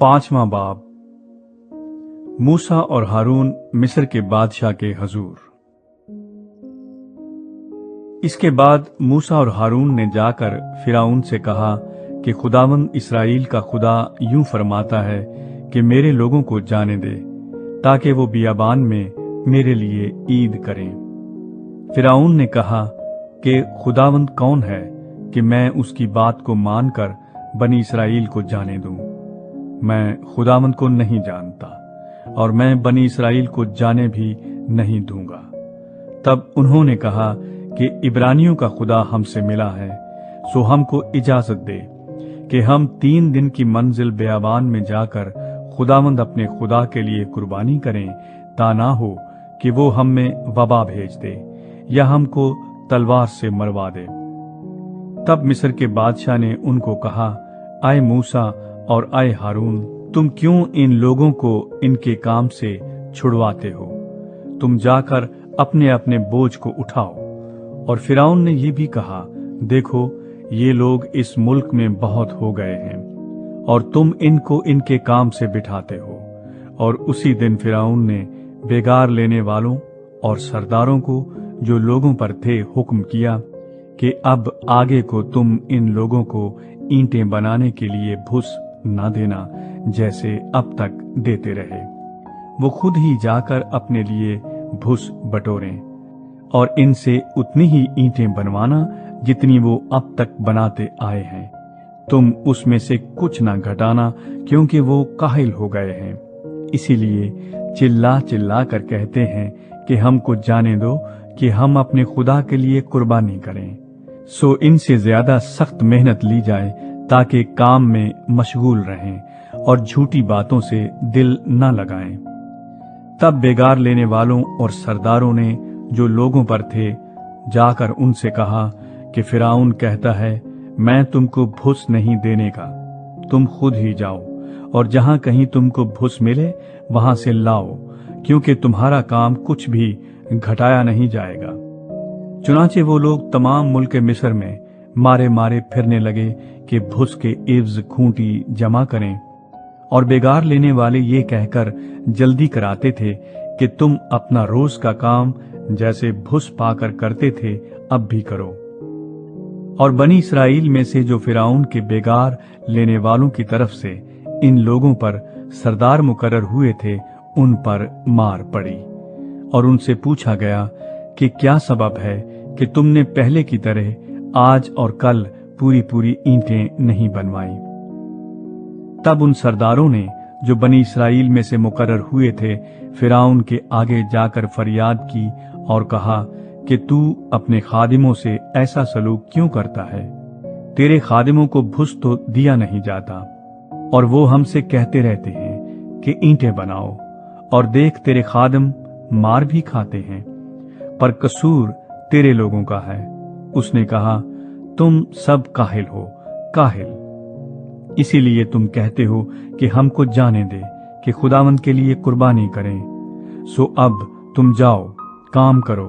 5वां बाब। मूसा और हारून मिस्र के बादशाह के हजूर। इसके बाद मूसा और हारून ने जाकर फिरौन से कहा कि खुदावंद इस्राएल का खुदा यूं फरमाता है कि मेरे लोगों को जाने दे, ताकि वो बियाबान में मेरे लिए ईद करें। फिरौन ने कहा कि खुदावंद कौन है कि मैं उसकी बात को मानकर बनी इस्राएल को जाने दूं। मैं खुदावंद को नहीं जानता और मैं बनी इस्राएल को जाने भी नहीं दूंगा। तब उन्होंने कहा कि इब्रानियों का खुदा हमसे मिला है, सो हमको इजाजत दे कि हम 3 दिन की मंजिल बियाबान में जाकर खुदावंद अपने खुदा के लिए कुर्बानी करें, ता ना हो कि वो हम में वबा भेज दे या हमको तलवार से मरवा दे। तब मिस्र के बादशाह ने उनको कहा, आए मूसा और आए हारून, तुम क्यों इन लोगों को इनके काम से छुड़वाते हो? तुम जाकर अपने अपने बोझ को उठाओ। और फिरौन ने ये भी कहा, देखो ये लोग इस मुल्क में बहुत हो गए हैं और तुम इनको इनके काम से बिठाते हो। और उसी दिन फिरौन ने बेगार लेने वालों और सरदारों को जो लोगों पर थे हुक्म किया कि अब आगे को तुम इन लोगों को ईंटें बनाने के लिए भूस न देना, जैसे अब तक देते रहे। वो खुद ही जाकर अपने लिए भूस बटोरें और इनसे उतनी ही ईंटें बनवाना जितनी वो अब तक बनाते आए हैं। तुम उसमें से कुछ ना घटाना, क्योंकि वो काहिल हो गए हैं। इसीलिए चिल्ला चिल्ला कर कहते हैं कि हमको जाने दो कि हम अपने खुदा के लिए कुर्बानी करें। सो इनसे ज्यादा सख्त मेहनत ली जाए, ताकि काम में मशगूल रहें और झूठी बातों से दिल न लगाएं। तब बेगार लेने वालों और सरदारों ने जो लोगों पर थे जाकर उनसे कहा कि फिरौन कहता है, मैं तुमको भूस नहीं देने का, तुम खुद ही जाओ और जहां कहीं तुमको भूस मिले वहां से लाओ, क्योंकि तुम्हारा काम कुछ भी घटाया नहीं जाएगा। चुनाचे वो लोग तमाम मुल्क मिस्र में मारे मारे फिरने लगे कि भूस के एवज खूंटी जमा करें। और बेगार लेने वाले ये कहकर जल्दी कराते थे कि तुम अपना रोज का काम जैसे भूस पाकर करते थे अब भी करो। और बनी इस्राएल में से जो फिरौन के बेगार लेने वालों की तरफ से इन लोगों पर सरदार मुकर्रर हुए थे, उन पर मार पड़ी। और उनसे पूछा गया कि क्या सबब है कि तुमने पहले की तरह आज और कल पूरी पूरी ईंटें नहीं बनवाई। तब उन सरदारों ने जो बनी इस्राएल में से मुकर्रर हुए थे फिरौन के आगे जाकर फरियाद की और कहा कि तू अपने खादिमों से ऐसा सलूक क्यों करता है? तेरे खादिमों को भूस तो दिया नहीं जाता और वो हमसे कहते रहते हैं कि ईंटें बनाओ, और देख तेरे खादिम मार भी खाते हैं, पर कसूर तेरे लोगों का है। उसने कहा, तुम सब काहिल हो, काहिल। इसीलिए तुम कहते हो कि हमको जाने दे कि खुदावंद के लिए कुर्बानी करें। सो अब तुम जाओ, काम करो,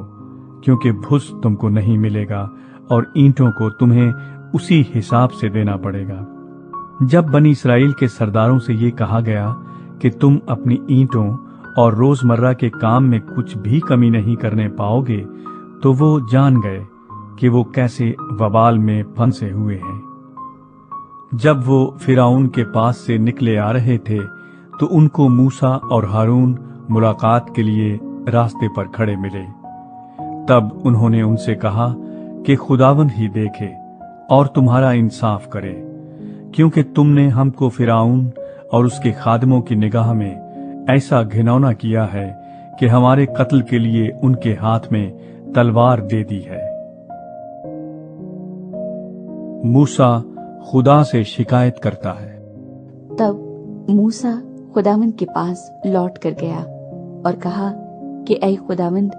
क्योंकि भूस तुमको नहीं मिलेगा और ईंटों को तुम्हें उसी हिसाब से देना पड़ेगा। जब बनी इस्राएल के सरदारों से ये कहा गया कि तुम अपनी ईंटों और रोजमर्रा के काम में कुछ भी कमी नहीं करने पाओगे, तो वो जान गए कि वो कैसे वबाल में फंसे हुए हैं। जब वो फिरौन के पास से निकले आ रहे थे, तो उनको मूसा और हारून मुलाकात के लिए रास्ते पर खड़े मिले। तब उन्होंने उनसे कहा कि खुदावंद ही देखे और तुम्हारा इंसाफ करे, क्योंकि तुमने हमको फिरौन और उसके खादिमों की निगाह में ऐसा घिनौना किया है कि हमारे कत्ल के लिए उनके हाथ में तलवार दे दी है। मूसा खुदा से शिकायत करता है। तब मूसा खुदावंद के पास लौट कर गया और कहा कि ऐ खुदावंद,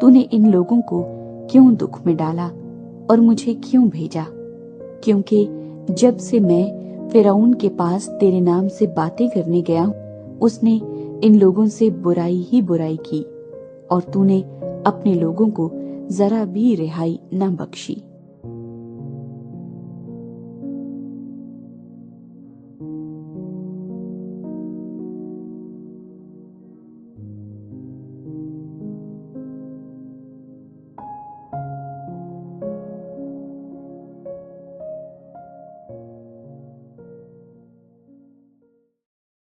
तूने इन लोगों को क्यों दुख में डाला और मुझे क्यों भेजा? क्योंकि जब से मैं फिरौन के पास तेरे नाम से बातें करने गया, उसने इन लोगों से बुराई ही बुराई की और तूने अपने लोगों को जरा भी रिहाई न बख्शी।